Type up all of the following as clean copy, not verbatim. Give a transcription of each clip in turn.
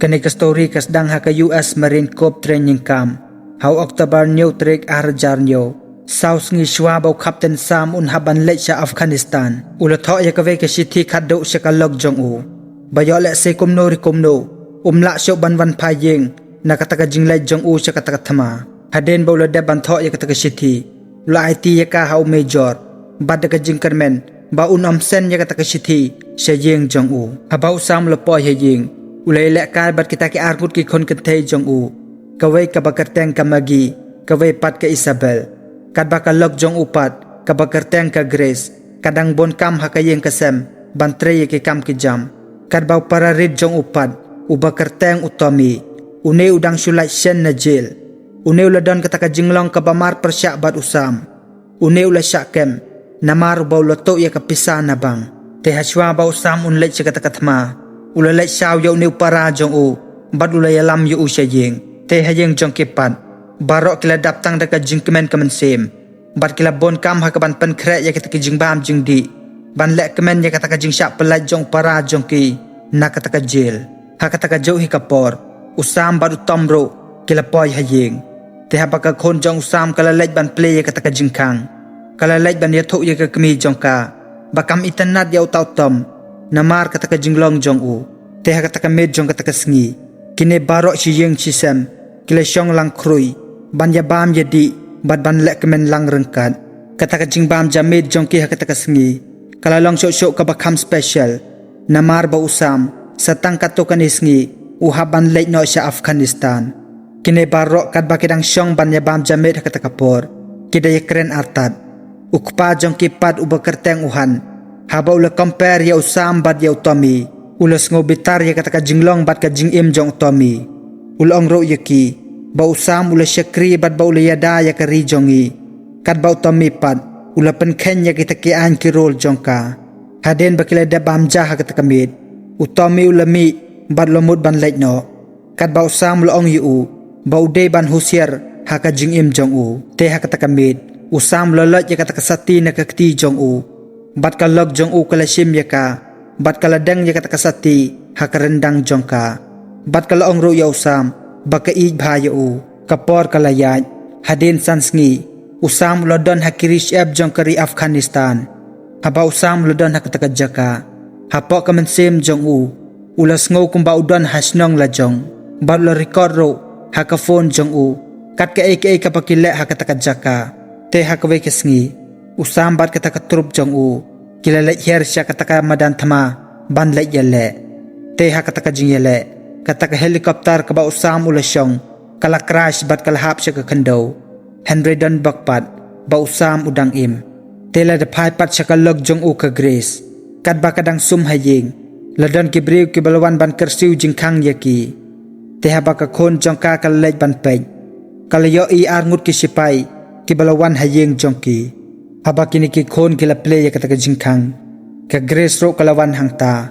Kani ka story kasdang ha ka US Marine Corps training camp. How October new trek arjar nyo. South ngi shwabau Captain Sam un haban lek sa Afghanistan. Ula thok ya ka ve ka sithi khaddu sa ka lok jong u. Bayo le se kumno ri kumno. Umla syok ban van pa yeng. Nakataka jinglai jong u sa kataka thama. Haden baula de ban thok ya kataka sithi. Ula IT ya ka hau major. Bad ka jingkermen. Ba un sen ya kataka sithi sa yeng jong u. Habau Sam lo po ya yeng. Ulai lek ka bat kita ki argut ki khon kentei jong u. Kawai ka bakarteng ka magi. Kawai pat ka Isabel. Kad baka lok jong upat, kabakerteng ka Grace, kadang bon kam hakayeng kasem, bantreye ke kam ki jam. Kad bau pararit jong upat, ubakerteng utomi, une udang sulai shen na jail. Une uladon kataka jinglong kabamar persyak bat usam. Une ula syakem, namar bau loto ya kapisa na bang. Te haswa bau usam unlek kataka thma. Ula lek shaw ya une upara jong u, bat ula yalam yu usyayeng. Te hayeng jong kipat. Barok kila daptang daka jingkemen kemen sem. Bat kila bon kam hakaban pen krek ya kata jing bam jing di. Ban lek kemen ya kata jing syak pelaj jong para jong ki. Na kata jail. Hakata jauh hi kapor. Usam bat utomro kila poy hayeng. Te habaka khon jong usam kala lej ban play ya kata jing kang. Kala lej ban ya thuk ya ka kemi jong ka. Bakam itanat ya utau tom. Namar kata jinglong jong u. Te hakata med jong kata sngi. Kine barok si yeng si sem. Kila syong lang krui. Ban ya bam jadi bat ban lek kemen lang rengkat. Kata jing bam jamid jong ki hakata sngi. Kala long syok ka bakam special. Namar ba usam satang katokan isngi uhaban lek no sa Afghanistan. Kine barok kat bakidang syong ban ya bam jamid hakata kapor. Kida ya keren artat. Ukpa jong ki pat ubakerteng uhan. Haba ula compare ya usam bat ya utomi. Ula ngobitar ya kata jinglong bat ka jing im jong utomi. Ula ongro ya ki. Ba usam ula syakri bat ba ula yada ya ka rijongi. Kat ba utomi pat. Ula penkhen ya kita kian ki rol jongka. Haden bakila da bamjah ha kata kamit. Utomi ula mi bat lomut ban lek no. Kat ba usam ula ong yu. Ba uday ban husier ha ka jing im jong u. Te ha kata kamit. Usam lolot ya kata kasati na kakti jong u. Bat ka log jong u kala shim ya ka. Bat kala deng ya kata kasati ha ka rendang jongka. Bat kala ong ro ya usam. Baka ij bhaya u, kapor kalayat, hadin sansngi, usam lodon hakirish eb jong kari Afghanistan. Haba usam lodon hakatakadjaka, hapok kamensem jong u, ulas ngo kumba udon hasnong la jong, bat lo record ro, hakafon jong u, kat ka eke kapakile hakatakadjaka, te hakaway kasngi, usam bat katakatrup jong u, kilalek her siya kataka madan thama, ban lek yale, te hakatakajing yale. Kata ka helikopter ka ba usam ulasyong kala crash bat kala hap siya ka kando Henry don bakpat ba usam udang im tela de pai pat siya ka log jong u ka Grace kat ba kadang sum haying ladon ki briw ki balawan ban kersiw jingkang yaki teha ba ka khon jong ka kala lej ban pej kala yo i arngut ki sipay ki balawan haying jong ki haba kini ki khon kila play ya kata ka jingkang ka Grace ro kalawan hangta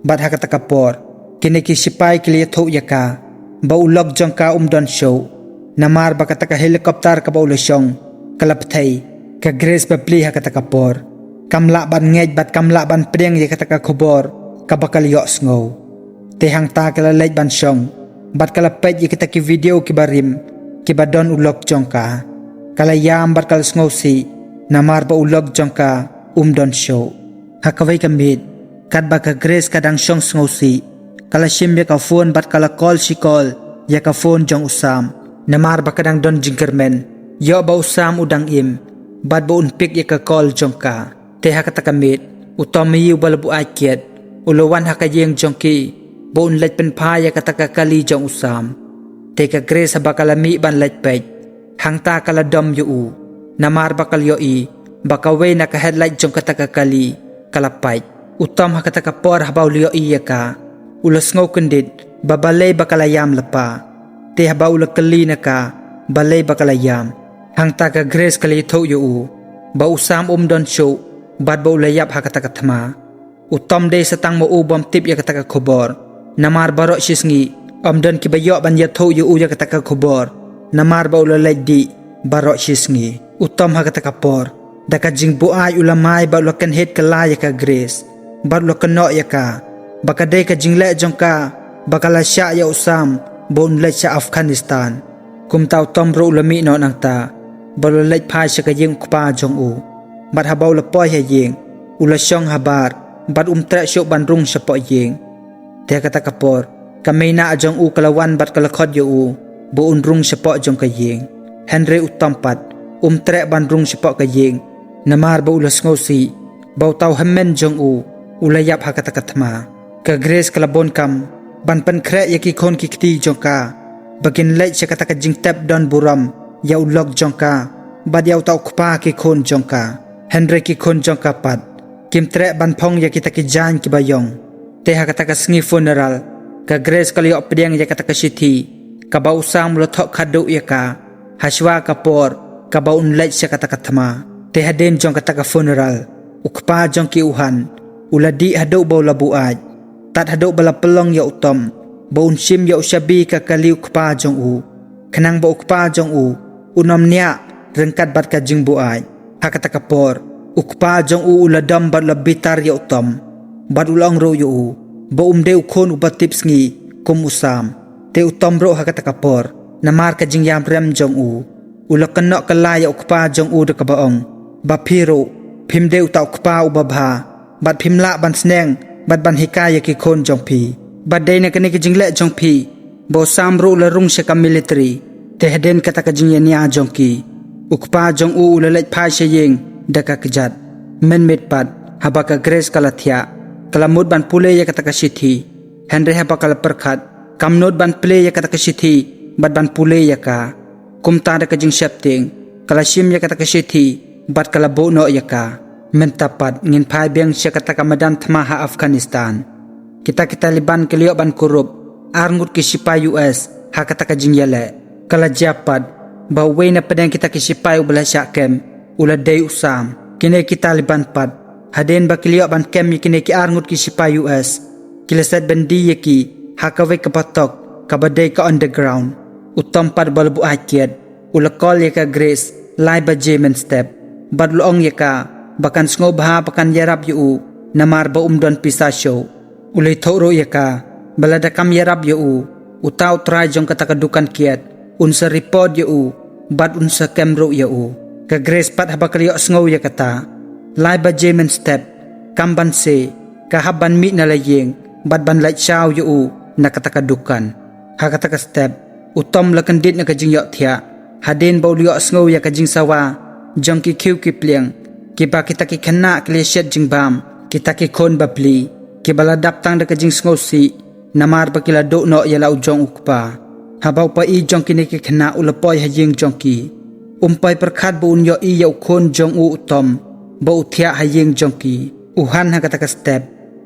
bat hakata ka por kini ki sipay kili thok yaka ba ulog jong ka don show namar ba kata ka helikopter ka ba ulasyong kalapthay ka Grace ba pli ha kata ka por kamla ban ngej bat kamla ban priang ya kata ka khubor ka bakal yo sngo tehang ta kala lej ban syong bat kalapet ya kita ki video ki barim ki ba don ulog jong ka kala yam bat kal sngo si namar ba ulog jong ka don show hakaway kamit kat ba ka Grace kadang syong sngo si kala shim ya ka phone bat kala call si call ya ka phone jong usam namar ba kadang don jingkermen yo ba usam udang im bat ba unpik ya ka call jong ka te ha kata kamit utomi yu balabu akiet ulawan ha ka yeng jong ki ba unlej pen pa ya kata ka kali jong usam te ka Grace ba kala mi ban lej pej hangta kala dom yu u namar ba kal yo i ba ka we na ka headlight jong kata ka kali kala pej utom ha kata ka por ha ba ulyo i ya ka ulas ngo kendit babalay bakalayam lapa te haba ula kali na ka balay bakalayam hangta ka Grace kali tho yu ba usam don show bat ba ulayap hakata kathma utom de satang mo ubam tip ya kata ka khobor namar barok sisngi don ki bayo ban ya tho yu ya kata ka khobor namar ba ulalay di barok sisngi utom hakata ka por daka jing buay ulamay ba ulakan het kalaya ka Grace bat ulakan no ya ka baka day ka jingle jong ka bakala sya ya usam bon lech sya Afghanistan kum tau tom ro lami no nang ta bol lech phai sya ka yeng ukpa jong u bat habau la poi ha yeng ula syong habar bat tre syok ban rung sya po yeng te kata kapor kamena ajong u kalawan bat kalakhot yo u bo rung sya po jong ka yeng Henry utampat tre ban rung sya po ka yeng namar bo ula sngosi bau tau hammen jong u ulayap ha kata katma ka Grace kalabon kam ban pen kre yaki khon ki kti jong ka bagin lech sya kata ka jing tap don buram ya ulok jong ka bad yaw tau kpa ki khon jong ka Henry ki khon jong ka pat kim tre ban phong ya kita ki jan ki bayong te ha kata ka sngi funeral ka Grace kaliyo pediang ya kata ka sithi ka bau sam lo thok khadu ya ka haswa ka por ka bau lech sya kata ka thama te haden jong kata ka funeral ukpa jong ki uhan uladi hadu bau labu aj tat hadu bala pelong ya utom bau sim ya usyabi ka kaliu ukpa jong u kenang bau ukpa jong u unom nia rengkat bat ka jing bu aj ha kata ka por ukpa jong u uladam bat labitar ya utom bat ulong ro yu bau de ukhon ubatip sngi kum usam te utom ro ha kata ka por namar ka jing yam rem jong u ulakanok kala ya ukpa jong u de ka baong ba phiro phim deu tau kpa ubabha bat phimla ban sneng bat ban hikaya ki khon jong phi bat dei na kani ki jingle jong phi bo samru la rung se ka military te heden kata ka jing ya jong ki ukpa jong u la lech phai se yeng daka kjat men met pat haba ka Grace kalathia kalamut ban pule ya kata ka sithi Henry haba kala perkhat kamnot ban play ya kata ka sithi bat ban pule ya ka kumta da ka jing septing kala sim ya kata ka sithi bat kala bo no ya ka mentapat ngin phai beng sya kata ka madan thma ha Afghanistan kita Taliban keliok ban kurup arngut ki sipai US ha kata ka jing yale kala japat bawe na pedang kita ki sipai ubala sya kem ula dei usam kine ki Taliban pat haden ba keliok ban kem kine ki arngut ki sipai US kilasat bandi yaki ha ka we ka patok ka badai ka underground utam pat balbu akiat ula call ya ka Grace lai ba Jemen step badlong ya ka bakan sngoba pakan yarab yu namar ba don pisasyo ulay thoro ya ka balada kam yarab yu utaw try jong kata kadukan kiat unsa report yu bad unsa kemro yu ka Grace pat habakaliyo sngo ya kata lai ba Jemen step kamban se ka haban mi na layeng bad ban lai chaw yu na kata kadukan ha kata ka step utom lakandit na kajing yok thia haden ba uliyo sngo ya kajing sawa jong ki khiu ki pliang kiba kita ki khana kleshet jing bam kita ki khon bapli ki baladap tang da kajing sngosi namar ba kila do no ya lau jong ukpa habau pa i jong ki ne ki khana ulapoy ha yeng jong ki umpai perkhat bu un yo i ya khon jong u utom ba uthia ha yeng jong ki uhan ha kata ka step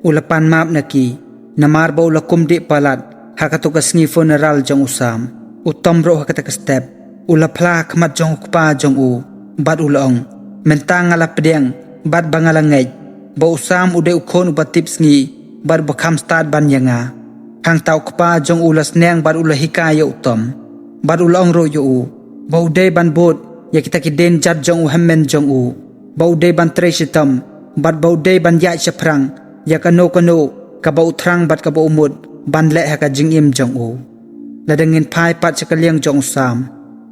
ulapan map na ki namar ba ulakum di palat ha katu ka sngi funeral jong usam utom ro ha kata ka step ulapla khmat jong ukpa jong u bad ulong mentang ala pedeng bad bangala ngej ba usam ude ukhon ubatip sngi bad bakham start ban yanga hang tau kpa jong ulas neng bad ula hikaya utom bad ulong ro yu ba ude ban bot ya kita ki den jat jong u hammen jong u ba ude ban tre sitam bad ba ude ban ya chaprang ya kano ka ba utrang bad ka ba umut ban le ha ka jing im jong u ladengin phai pat chakaliang jong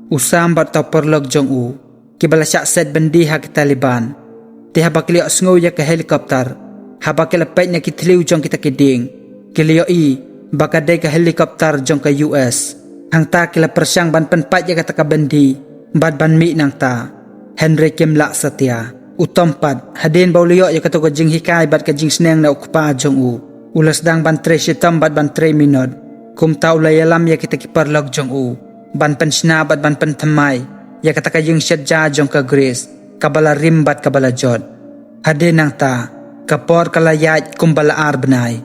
usam bad tau perlok jong u kibala syak set bandi ha ki Taliban ti habakli sngo ya ka helikopter habakila pet nya ki thliu jong kita kiding kilio i bakadai ka helikopter jong ka US hang ta kila persyang ban pen pat ya kata ka bandi bad ban mi nang ta Henry Kimla Satya utom pat haden baulio ya kata ka jing hikai bad ka jing sneng na ukpa jong u ulas dang ban tre sitam bad ban 3 minut kum tau layalam ya kita ki parlok jong u ban pen sna bad ban pen thamai ya kata ka yung syadja jong ka Grace kabala rimbat kabala jod hade nang ta kapor kalayat kumbala arbnay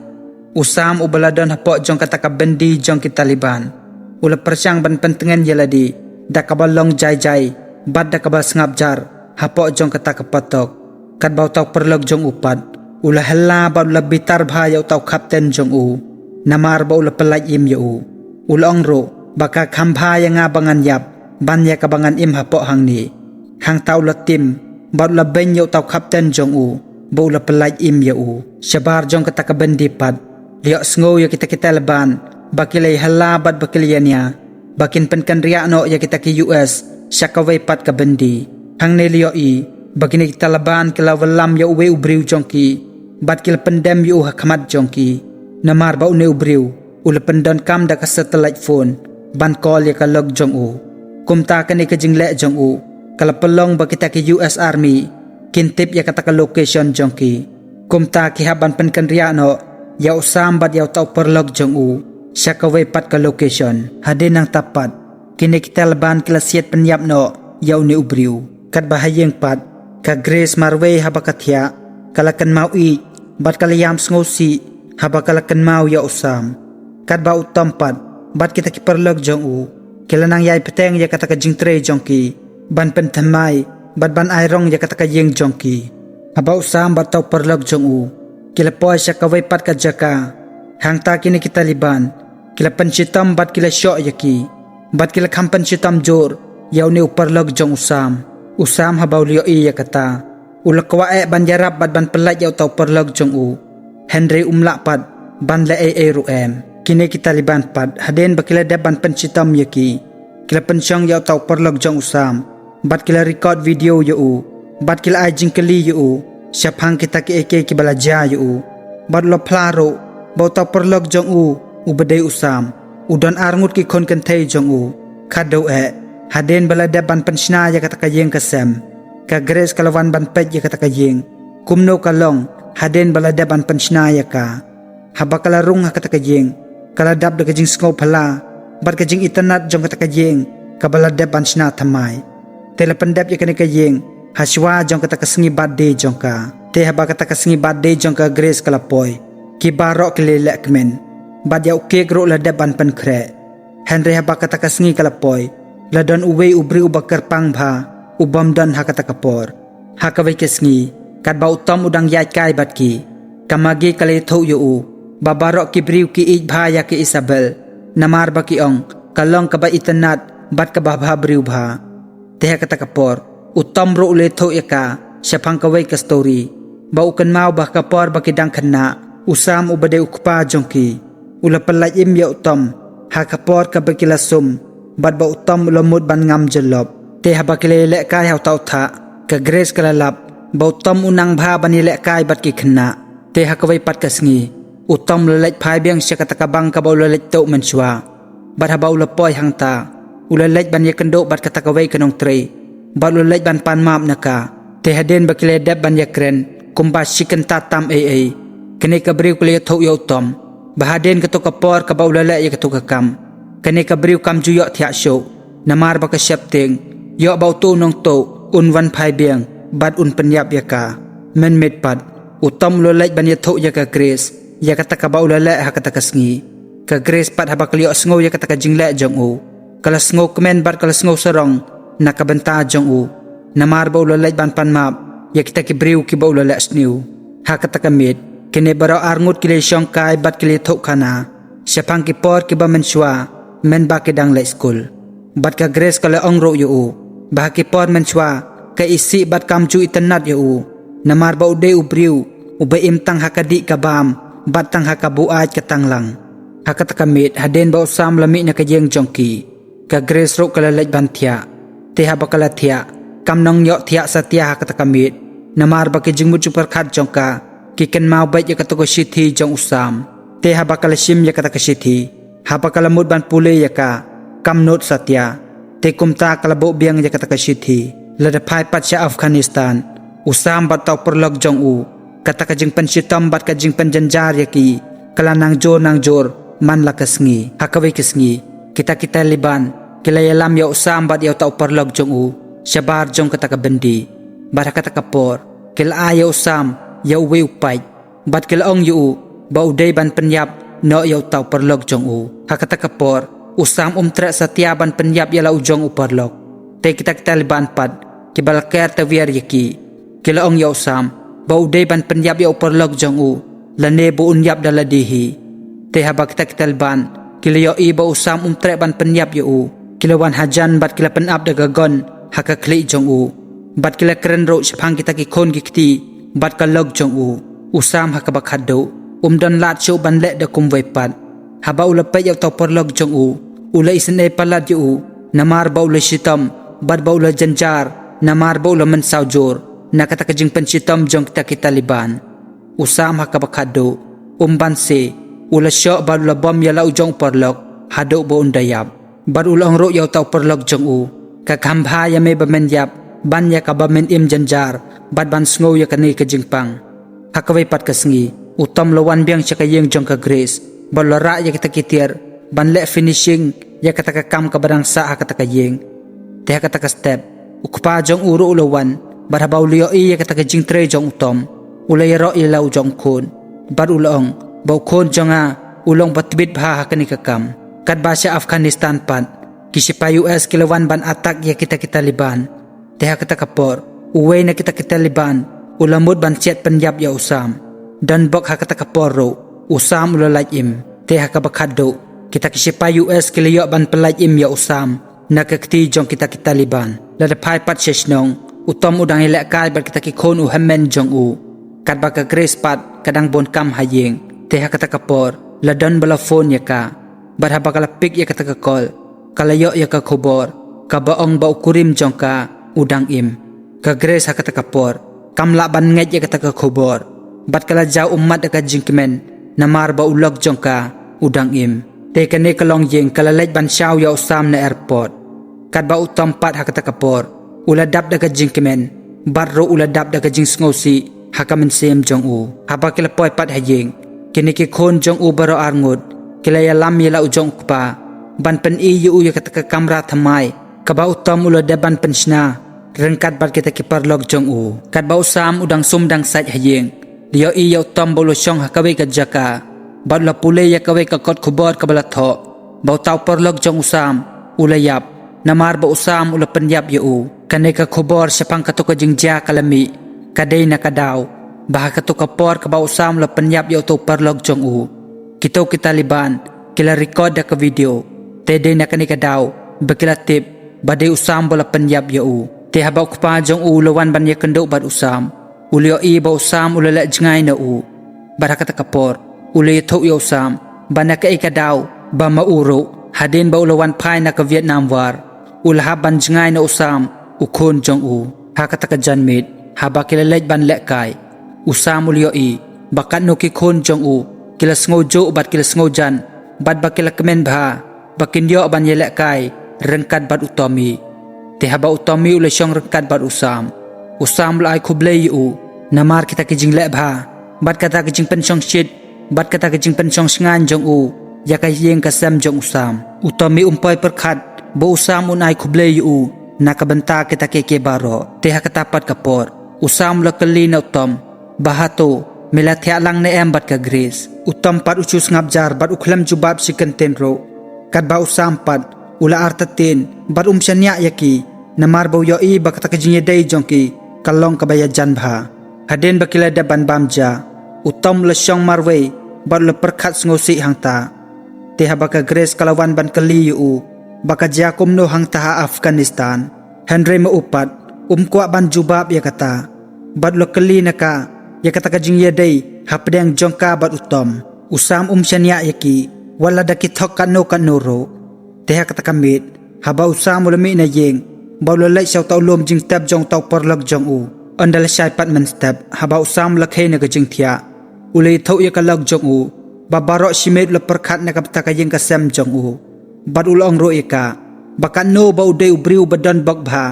usam ubala don hapo jong kata ka bendi jong ki Taliban ula persyang ban pentengan yaladi da kabalong jai bad da kabal sngap jar hapo jong kata ka patok kat bau tau perlog jong upat ula hella ba ula bitar bha yaw tau kapten jong u namar ba ula pelaj im yu ula ongro baka khambha ya nga bangan yap ban ya kabangan im hapo hang ni hang tau la tim bad la ben yo tau kapten jong u bo la pelaj im ya u shabar jong kata ka bendi pat liok sngo ya kita Taliban bakilay halabat bakilianya bakin penkan riak no ya kita ki US syakaway pat ka bendi hang nelio i bakin kita laban kila walam ya uwe ubriu jongki bat kila pendem yu hakamat jongki namar ba une ubriu ula pendon kam da ka satellite phone ban call ya ka log jong u kumta ka ni ka jingle jong u kala pelong ba kita ki US Army kintip ya kata ka location jongki kumta ki haban penkan riak no ya usam bat ya tau perlog jong u syakaway pat ka location hadin nang tapat kini kita laban kila siat penyap no ya une ubriu kat bahayeng pat ka Grace marway habakathya kalakan mau i bat kalayam sngosi habakalakan mau ya usam kat ba utampat bat kita ki perlog jong u kila nang yai peteng ya kata ka jingtre jongki ban pentamai bat ban airong ya kata ka yeng jongki haba usam bat tau perlog jong u kila poy syakaway pat ka jaka hang ta kini kita liban kila pencitam bat kila syok yaki bat kila kam pencitam jor ya une perlog jong usam habau lio i ya kata ulak wae ban jarab bat ban pelat ya tau perlog jong u Henry umlak pat ban le ruem kini kita liban pat haden bakila da ban pencitam yaki kila pensyong ya tau perlog jong usam bat kila record video yu bat kila ajing keli yu syapang kita ki eke ki balaja yu bat lo plaro bau tau perlog jong ubadai usam udon arngut ki kon kentei jong kadau haden balada ban penshna ya kata kayeng kasem ka Grace kalawan ban pet ya kata kayeng kumno kalong haden balada ban penshna ya ka habakala rung kata kayeng kaladap de kajing skau phala bat kajing internet jong kata kayeng kabalada ban shna thamai tela pendap ya kane kayeng haswa jong kata kasengi birthday jong ka te haba kata kasengi birthday jong ka Grace kalapoy ki barok kelelek men bat ya uke gro la deban pen kre Henry haba kata kasengi kalapoy la don uwe ubri ubakar pang bha ubam don hakata kapor hakawai kesengi kat ba utam udang yai kai bat ki kamagi kale tho yu babarok ki briu ki ij bha ya ki Isabel namar ba ki ong kalong ka ba itanat bat ka ba briu bha te hakata kapor utam ro le tho yaka syapang kawai ka story ba ukan mau ba kapor ba ki dang khana usam ubade ukpa jongki ula pelaj im ya utam hakapor ka bakila sum bat ba utam lamut ban ngam jelop te habakile lek kai hau tau tha ka Grace kalalap ba utam unang bha bani lek kai bat ki khna te hakawai pat kasngi utam lelek phai biang syakata ka bang ka ba lelek to menchwa bat haba ula poi hang ta ula lek ban ya kendo bat kata kawai kanong tre bat lelek ban pan map naka te haden bakile dab ban ya kren kumba chicken tatam kene ka briu kle tho yo utam bahaden ketu kapor ka ba ula lek ya ketu ka kam kene ka briu kam ju yo thya show namar ba ka shapting yo ba tu nong to un wan phai biang bat un penyap ya ka men met pat utam lo lek ban ya tho ya ka Grace ya kata ka ba ula lek ha kata kasngi ka Grace pat haba klio sngo ya kata ka jingle jong kala sngo kemen bat kala sngo sarong nakabenta jong namar ba ula lek ban pan map ya kita ki briu ki ba ula lek sniu ha kata ka mit kene baro arngut kile syong kai bat kile tho khana syapang ki por ki ba menchwa men ba ki dang le school bat ka Grace kala ongro yu ba ki por menchwa ka isi bat kam ju itanat yu namar ba ude ubriu ube imtang hakadi kabam bat tang hakabuaj katanglang hakata kamit haden ba usam lami na kajeng jongki ka Grace ro kala lej bantia te haba kala thia kam nong yo thia satya hakata kamit namar ba ki jingmu super khat jongka kiken mau bai ya kata ko sithi jong usam te haba kala sim ya kata ka sithi haba kala mud ban pule ya ka kam not satya te kumta kala bo biang ya kata ka sithi lada phai pacha Afghanistan usam bat tau perlog jong kata ka jing pensitam bat ka jing penjanjar ya ki kala nang jor man la kasngi hakawai kasngi kita liban kila yalam ya usam bat ya tau perlog jong syabar jong kata ka bendi bat kata ka por kila ya usam ya uwe upai bat kila ong yu ba uday ban penyap no ya tau perlog jong hakata ka por usam tra satya ban penyap ya la ujong perlog te kita liban pat kibal ker ta wiar yaki kila ong ya usam ba uday ban penyap ya perlog jong lane bu unyap daladihi te haba kita liban kila ya i ba usam tra ban penyap yu kila wan hajan bat kila penap dagagon haka kli jong bat kila keren ro syapang kita ki khon ki bat ka log jong usam hakabak haddo don lat show ban le da kum pat haba ula pe yaw taw perlog jong ula isne palat yu namar ba ula shitam bad ba ula janjar namar ba ula mensaujur nakata kajing pensitam jong kita liban usam hakabakado umbanse ula syok bad ula bom yala ujong perlog hado ba undayap bad ula ongro yaw taw perlog jong kakambha ya me bamen yap ban ya kabamen im janjar bad ban sngo ya kani kajing pang hakawai pat kasngi utam lawan biang chakayeng jong ka Grace balora ya kita kitir ban le finishing ya kata ka kam ka barang sa kata ka yeng te kata ka step ukpa jong uru ulawan barhabaw liyo ya kata ka jing tre jong utom ulay ro ilaw jong kun bar ulong baw kun jong ulong batbit bha hakani ka kam kat basya Afghanistan pat kisipa US kilawan ban atak ya kita liban te kata ka por uway na kita liban ulamud ban chet penyap ya usam dan bok hakata ka porro usam ulalay im te hakabakado kita kisipa US kiliyo ban pelay im ya usam nakakti jong kita liban ladapai pat sesnong utom udang ilek kal bar kita kikon uhamen jong kat baka Grace pat kadang bon kam hayeng te hakata ka por ladan bala phone ya ka bar habakalapik ya kata ka call kalayo ya ka khobor kabaong ba ukurim jong ka udang im ka Grace hakata ka por kamla ban nget ya kata ka khobor bat kala jaw umat ka jingkemen namar ba ulog jong ka udang im te kane kalong yeng kalalaj ban shaw ya usam na airport kat ba utom pat hakata ka por uladap da ka jingkemen barro uladap da ka jing sngosi hakamen sem jong haba kila poy pat hayeng kini ki khon jong baro arngut kila ya lam yela ujong pa ban pen yu ya kata ka kamra thamai ka ba utom uladap ban pensna rengkat bat kita kiparlog jong kat ba usam udang sumdang saj hayeng liyo iya utom bolo syong hakawe ka jaka bat la pule ya kawe ka kot khubor ka bala tho ba taw parlog jong usam ulayap namar ba usam ula penyap yu kane ka khubor sapang katuka jingja kalami kadai na kadaw bah katuka por ka ba usam ula penyap yu to parlog jong kita liban kila record da ka video te de na kani kadaw bakila tip badai usam bala penyap yu te habaw pa jong lawan ban ya kendo bad usam ulio i ba usam ulala jngai na barakata kapor ulay tho yo usam banaka ikadaw ba mauro hadin ba ulawan pai na ka Vietnam war ulha ban jngai na usam ukon jong hakata ka janmit haba kilalaj ban lekai usam ulio i bakat no ki kon jong kila sngo jo bat kila sngo jan bat ba kila kemen bha bakin yo ban yelekai rengkat bat utomi te haba utomi ula syong rengkat bat usam lai kublay namar kita kijing lebha bat kata kijing pensyong shit bat kata kijing pensyong sngan jong ya kayeng kasam jong usam utomi umpoy perkhat bo usam unai kublay nakabenta kita keke baro te hakatapat kapor usam lakali na utom bahato milathya lang na em bat ka Grace utom pat uchus ngabjar bat ukhlam jubab sikan tenro kat ba usam pat ula artatin bat syanya yaki namar bo yo i bakata kijing yedai jongki kalong kabaya janbha hadin bakila daban bamja utom lesyong marway bat le perkhat ngosi hangta te habaka Grace kalawan ban kali baka jakum no hangta Afghanistan Henry maupat kwa ban jubab ya kata bat lo kali naka ya kata kajing yedai hapdeng jongka bat utom usam syanya yaki wala dakit hok kanoro te kata kamit haba usam ulami na yeng bawlo lai shaw taw lom jing step jong taw porlog jong andal shai pat man step haba usam lakhe na ka jing thia ulay tho ya kalog jong babaro shimet le perkhat na kapta ka yeng ka sem jong bad ulong ro eka bakan no bau de ubriu badan bakbha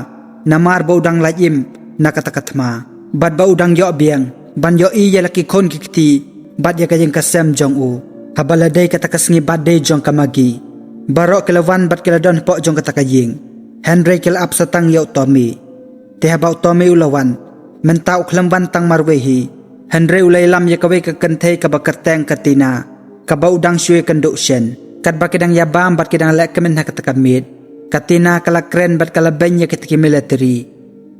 namar bau dang lajim nakatakathma bad bau dang yo biang ban yo i ya laki khon kikti bad ya ka yeng ka sem jong habala dai katakasngi bad de jong kamagi barok kelawan bat keladon po jong kata kaying Henry kel ap satang yo Tommy te habau Tommy ulawan mentau klemban tang marwehi Henry ulay lam ya kawe ka kenthe ka bakarteng katina ka bau dang syue kenduk shen kat bakidang yabam bat kidang lek kemen kata kamit katina kala kren bat kala benya kitiki military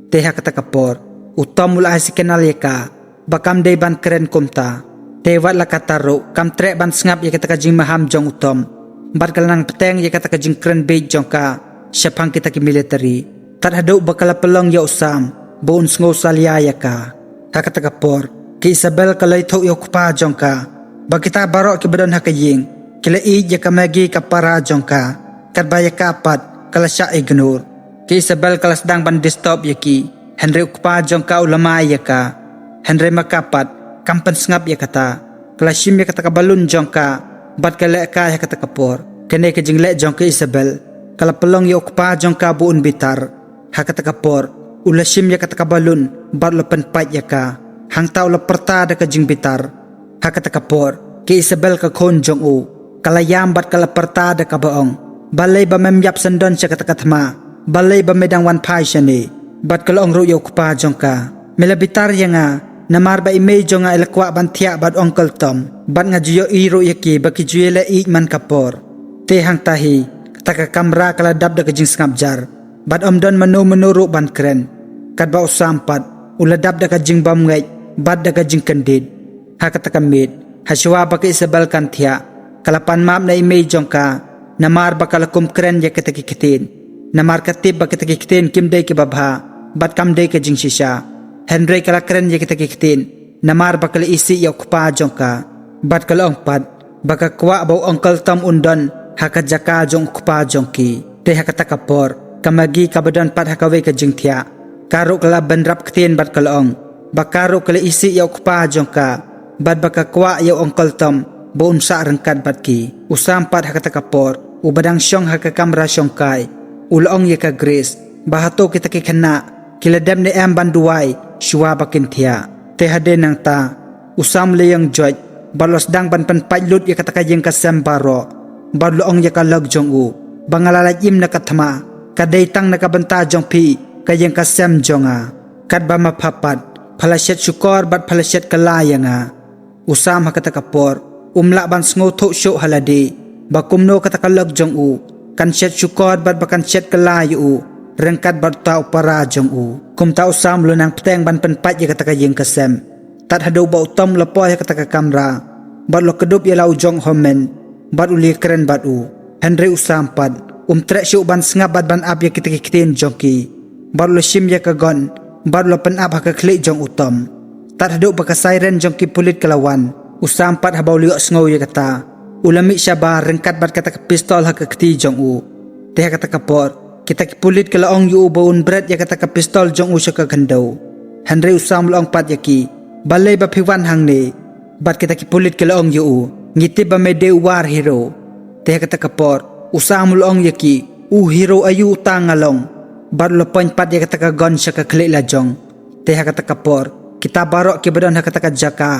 te kata kapor utom ulay sikenal yaka bakam de ban kren kumta te wat la kataro kam trek ban sngap ya kata kajing maham jong utom bat kalanang peteng ya kata kajing kren bej jongka syapang kita ki military tat haduk bakala pelong ya usam bon sngo salia ya ka kata kapor ki Isabel kalay tho yo kupa jongka bakita barok ki badon hakaying kila ya kamagi kapara jongka kat baya kapat kala sya ignore ki Isabel kala sedang ban disturb yaki Henry ukpa jongka ulama yaka Henry makapat kampan sengap ya kata kala shim ya kata kabalun jongka bat kala ka ya kata kapor kene ke jingle jongka Isabel kala pelong ya ukpa jongka buun bitar ha kata kapor ula shim ya kata kabalun bat lepen pat yaka hang tau la perta da ka jing bitar ha kata kapor ki Isabel ka khon jong u kala yam bat kala perta da ka baong balai ba mem yap sandon cha kata katma balai ba medang wan pai shani bat kala ong ru yo kupa jongka mela bitar yanga namar ba imei jonga elakwa ban thia bat Uncle Tom bat nga juyo iro yaki ba ki juyela ik man kapor te hang tahi kata ka kamera kala dab da ka jing skap jar bat omdon manu ru ban kren kat ba usampat ula dab da ka jing bam ngai bat da ka jing kendid ha kata kamit haswa ba ka Isabel kan thia kalapan map na imei jongka namar ba kala kum kren ya kata kikitin namar katib ba kata kikitin kim day ki babha bat kam day ka jing shisha Henry kala kren ya kita kikitin namar ba kala isi ya kupa jongka bat kala ongpat baka kwa ba Uncle Tom undon haka jaka jong kupa jongki te haka takapor kamagi kabadon pat hakawe ka jing thia karo kala banrap kitin bat kala ong bakaro kala isi ya kupa jongka bat baka kwa ya Uncle Tom boon sa rangkat bat ki usam pat haka takapor ubadang syong haka kamera syongkai ulong ya ka Grace bahato kita kikana kila dem ne em banduai shua bakin thia te hade nang ta usam leyang joj balos dang ban pan pailut ya kataka jeng kasem baro badlo ong ya ka lag jong u bangalala im na kathama kadai tang na kabanta jong phi kayeng kasem jonga kat ba maphapat phalashet shukor bat phalashet kalayanga usam hakata kapor umla ban sngo tho sho haladi bakumno kataka lag jong u kan shet shukor bat bakan shet kalayu rengkat bat tau para jong u kum tau sam lu nang pteng ban pen pat ya kataka yeng kasem tat hado ba utom lapo ya kataka kamera bat lo kedup ya lau jong homen bat uli keren bat u Henry usam pat trek shu ban sngap bat ban ap ya kita kitin jongki bat lo shim ya kagon bat lo pen ap ha ka klik jong utom tat hado ba ka siren jongki pulit kalawan usam pat habau liok sngo ya kata ulami syaba rengkat bat kataka pistol ha ka kti jong u te ha kataka por kita kipulit kala ong yu baun bread ya kata ka pistol jong u ka gandau Henry usam long pat yaki balai ba phiwan hang ne bat kita kipulit kala ong yu ngiti ba mede war hero te kata ka por usam long yaki hero ayu tangalong bat lo point pat ya kata ka gon sya ka klik la jong te kata ka por kita barok ki badon ha kata ka jaka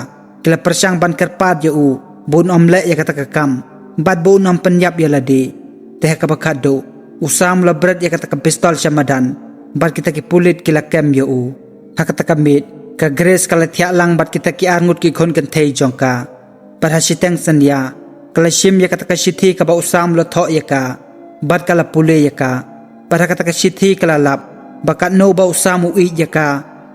kila persang ban kerpat yu bun omlet ya kata ka kam bat bun om penyap ya ladi te ka bakado usam la bread ya kata ka pistol syamadan bat kita ki pulit kila kem yo hakata kamit ka Grace kala thia lang bat kita ki arngut ki khon kan thei jongka par hasiteng sanya kala shim ya kata ka sithi ka ba usam la tho ya ka bat kala pule ya ka par kata ka sithi kala lap bakat no ba usam u ya ka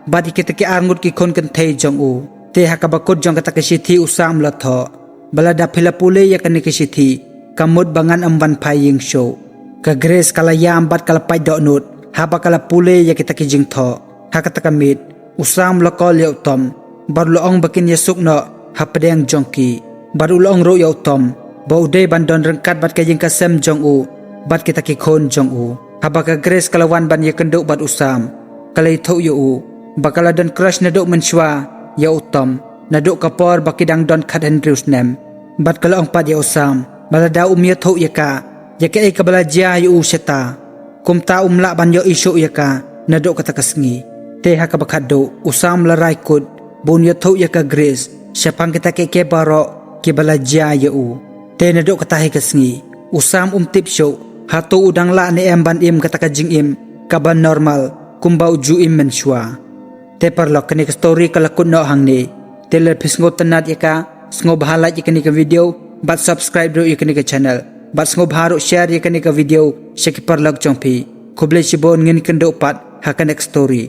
bat kita ki arngut ki khon kan thei jong u te hakabakut jong kata ka sithi usam la tho balada phila pule ya kan ki sithi kamut bangan amban phaying show ka Grace kala yam bat kala pai do nut haba kala pule ya kita ki jing tho hakata kamit usam la kol ya tom bar lo ong bakin yesuk no hapadeng jongki bar ulong ro ya tom bau de bandon rengkat bat ka jing kasem jong u bat kita ki khon jong u haba ka Grace kala wan ban ya kenduk bat usam kala tho yu u bakala don crush na do menshwa ya tom na do kapor bakidang don khat Henry's nem bat kala ong pat ya usam balada ya tho ya ka yaka ay kabala jia yu syeta kumta umla ban yo isu yaka nado kata kasngi te ha kabakado usam larai kut bun yo tho yaka Grace syapang kita ke baro ke bala jia yu te nado kata he kasngi usam tip show hatu udang la ni em ban im kata ka jing im kaban normal kumbau ju im menshwa te parlok kani story kala kun no hang ni te le pisngo tanat yaka sngo bahala ikani ka video bat subscribe do ikani ka channel bat sngo bharu share ye kani ka video sheki parlak chongpi khuble chibon ngin kendo pat ha ka next story